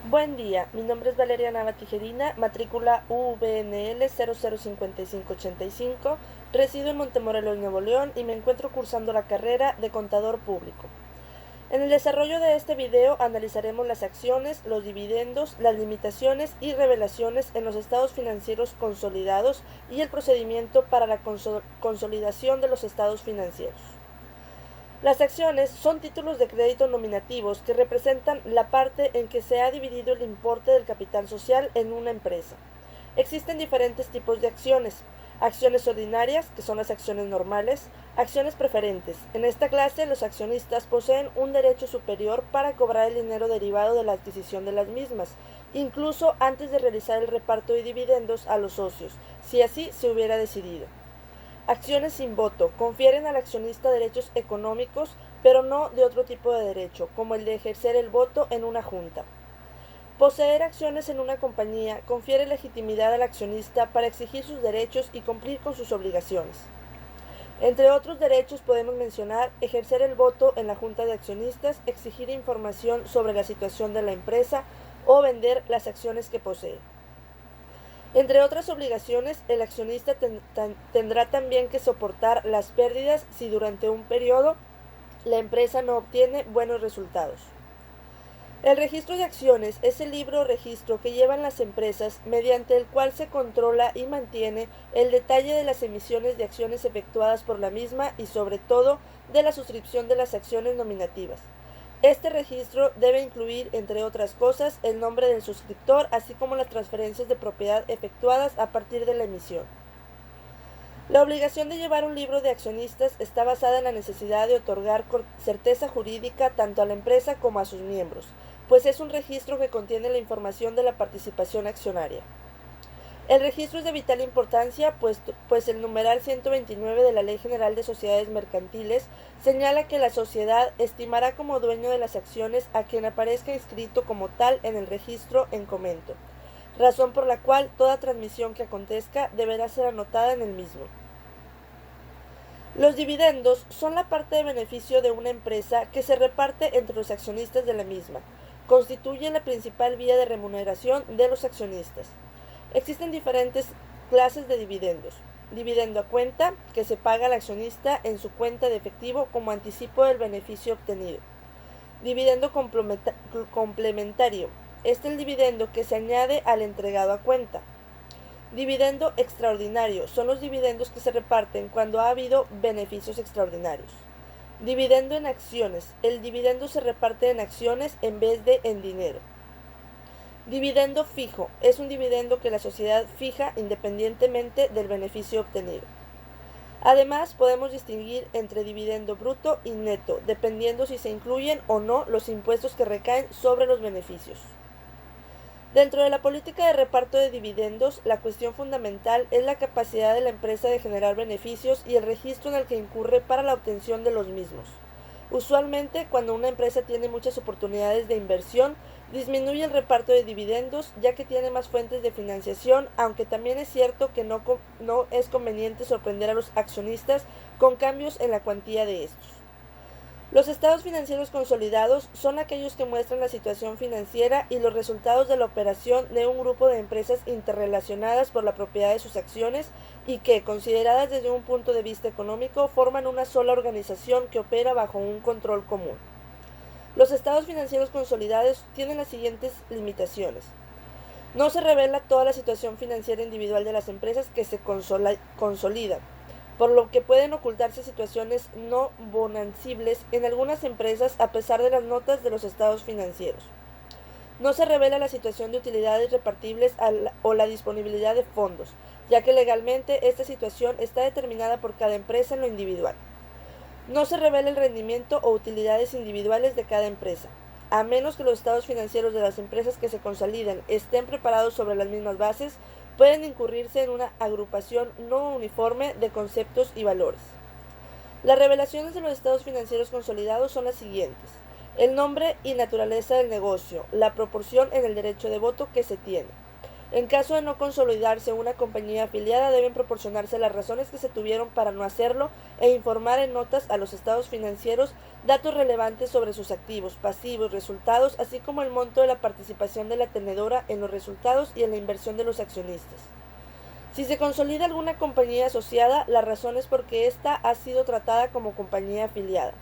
Buen día, mi nombre es Valeria Nava Tijerina, matrícula UVNL 005585, resido en Montemorelos, Nuevo León y me encuentro cursando la carrera de Contador Público. En el desarrollo de este video analizaremos las acciones, los dividendos, las limitaciones y revelaciones en los estados financieros consolidados y el procedimiento para la consolidación de los estados financieros. Las acciones son títulos de crédito nominativos que representan la parte en que se ha dividido el importe del capital social en una empresa. Existen diferentes tipos de acciones. Acciones ordinarias, que son las acciones normales, acciones preferentes. En esta clase, los accionistas poseen un derecho superior para cobrar el dinero derivado de la adquisición de las mismas, incluso antes de realizar el reparto de dividendos a los socios, si así se hubiera decidido. Acciones sin voto. Confieren al accionista derechos económicos, pero no de otro tipo de derecho, como el de ejercer el voto en una junta. Poseer acciones en una compañía confiere legitimidad al accionista para exigir sus derechos y cumplir con sus obligaciones. Entre otros derechos podemos mencionar ejercer el voto en la junta de accionistas, exigir información sobre la situación de la empresa o vender las acciones que posee. Entre otras obligaciones, el accionista tendrá también que soportar las pérdidas si durante un periodo la empresa no obtiene buenos resultados. El registro de acciones es el libro o registro que llevan las empresas mediante el cual se controla y mantiene el detalle de las emisiones de acciones efectuadas por la misma y sobre todo de la suscripción de las acciones nominativas. Este registro debe incluir, entre otras cosas, el nombre del suscriptor, así como las transferencias de propiedad efectuadas a partir de la emisión. La obligación de llevar un libro de accionistas está basada en la necesidad de otorgar certeza jurídica tanto a la empresa como a sus miembros, pues es un registro que contiene la información de la participación accionaria. El registro es de vital importancia, pues el numeral 129 de la Ley General de Sociedades Mercantiles señala que la sociedad estimará como dueño de las acciones a quien aparezca inscrito como tal en el registro en comento, razón por la cual toda transmisión que acontezca deberá ser anotada en el mismo. Los dividendos son la parte de beneficio de una empresa que se reparte entre los accionistas de la misma. Constituye la principal vía de remuneración de los accionistas. Existen diferentes clases de dividendos. Dividendo a cuenta, que se paga al accionista en su cuenta de efectivo como anticipo del beneficio obtenido. Dividendo complementario. Este es el dividendo que se añade al entregado a cuenta. Dividendo extraordinario. Son los dividendos que se reparten cuando ha habido beneficios extraordinarios. Dividendo en acciones. El dividendo se reparte en acciones en vez de en dinero. Dividendo fijo. Es un dividendo que la sociedad fija independientemente del beneficio obtenido. Además, podemos distinguir entre dividendo bruto y neto, dependiendo si se incluyen o no los impuestos que recaen sobre los beneficios. Dentro de la política de reparto de dividendos, la cuestión fundamental es la capacidad de la empresa de generar beneficios y el registro en el que incurre para la obtención de los mismos. Usualmente, cuando una empresa tiene muchas oportunidades de inversión, disminuye el reparto de dividendos ya que tiene más fuentes de financiación, aunque también es cierto que no es conveniente sorprender a los accionistas con cambios en la cuantía de estos. Los estados financieros consolidados son aquellos que muestran la situación financiera y los resultados de la operación de un grupo de empresas interrelacionadas por la propiedad de sus acciones y que, consideradas desde un punto de vista económico, forman una sola organización que opera bajo un control común. Los estados financieros consolidados tienen las siguientes limitaciones. No se revela toda la situación financiera individual de las empresas que se consolidan, por lo que pueden ocultarse situaciones no bonancibles en algunas empresas a pesar de las notas de los estados financieros. No se revela la situación de utilidades repartibles o la disponibilidad de fondos, ya que legalmente esta situación está determinada por cada empresa en lo individual. No se revela el rendimiento o utilidades individuales de cada empresa, a menos que los estados financieros de las empresas que se consolidan estén preparados sobre las mismas bases, pueden incurrirse en una agrupación no uniforme de conceptos y valores. Las revelaciones de los estados financieros consolidados son las siguientes: el nombre y naturaleza del negocio, la proporción en el derecho de voto que se tiene, En caso de no consolidarse una compañía afiliada, deben proporcionarse las razones que se tuvieron para no hacerlo e informar en notas a los estados financieros datos relevantes sobre sus activos, pasivos, resultados, así como el monto de la participación de la tenedora en los resultados y en la inversión de los accionistas. Si se consolida alguna compañía asociada, la razón es porque ésta ha sido tratada como compañía afiliada.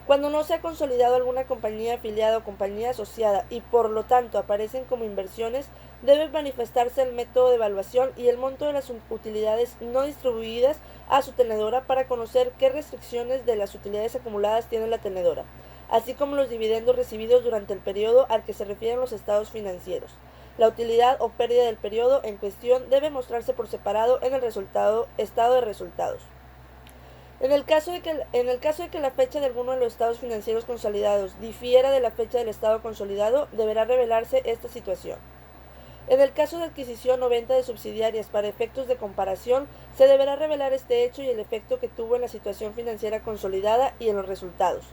Cuando no se ha consolidado alguna compañía afiliada o compañía asociada y por lo tanto aparecen como inversiones, debe manifestarse el método de evaluación y el monto de las utilidades no distribuidas a su tenedora para conocer qué restricciones de las utilidades acumuladas tiene la tenedora, así como los dividendos recibidos durante el periodo al que se refieren los estados financieros. La utilidad o pérdida del periodo en cuestión debe mostrarse por separado en el estado de resultados. En el caso de que la fecha de alguno de los estados financieros consolidados difiera de la fecha del estado consolidado, deberá revelarse esta situación. En el caso de adquisición o venta de subsidiarias para efectos de comparación, se deberá revelar este hecho y el efecto que tuvo en la situación financiera consolidada y en los resultados.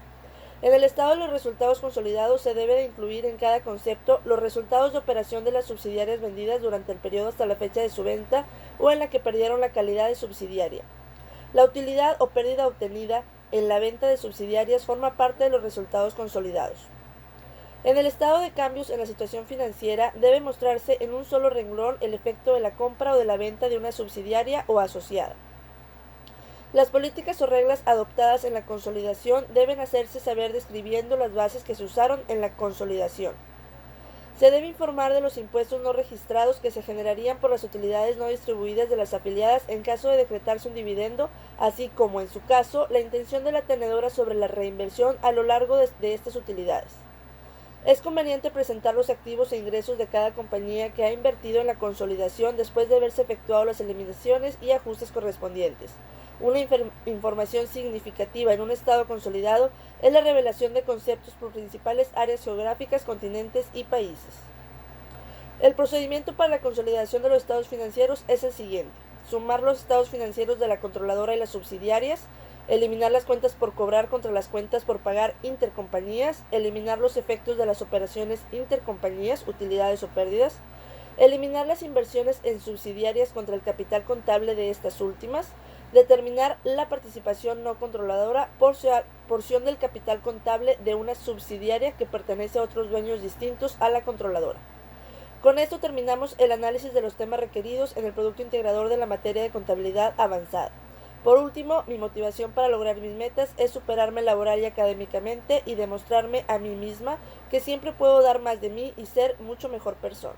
En el estado de los resultados consolidados se debe de incluir en cada concepto los resultados de operación de las subsidiarias vendidas durante el periodo hasta la fecha de su venta o en la que perdieron la calidad de subsidiaria. La utilidad o pérdida obtenida en la venta de subsidiarias forma parte de los resultados consolidados. En el estado de cambios en la situación financiera debe mostrarse en un solo renglón el efecto de la compra o de la venta de una subsidiaria o asociada. Las políticas o reglas adoptadas en la consolidación deben hacerse saber describiendo las bases que se usaron en la consolidación. Se debe informar de los impuestos no registrados que se generarían por las utilidades no distribuidas de las afiliadas en caso de decretarse un dividendo, así como, en su caso, la intención de la tenedora sobre la reinversión a lo largo de estas utilidades. Es conveniente presentar los activos e ingresos de cada compañía que ha invertido en la consolidación después de haberse efectuado las eliminaciones y ajustes correspondientes. Una información significativa en un estado consolidado es la revelación de conceptos por principales áreas geográficas, continentes y países. El procedimiento para la consolidación de los estados financieros es el siguiente: sumar los estados financieros de la controladora y las subsidiarias, eliminar las cuentas por cobrar contra las cuentas por pagar intercompañías, eliminar los efectos de las operaciones intercompañías, utilidades o pérdidas, eliminar las inversiones en subsidiarias contra el capital contable de estas últimas, determinar la participación no controladora, porción del capital contable de una subsidiaria que pertenece a otros dueños distintos a la controladora. Con esto terminamos el análisis de los temas requeridos en el Producto Integrador de la materia de contabilidad avanzada. Por último, mi motivación para lograr mis metas es superarme laboral y académicamente y demostrarme a mí misma que siempre puedo dar más de mí y ser mucho mejor persona.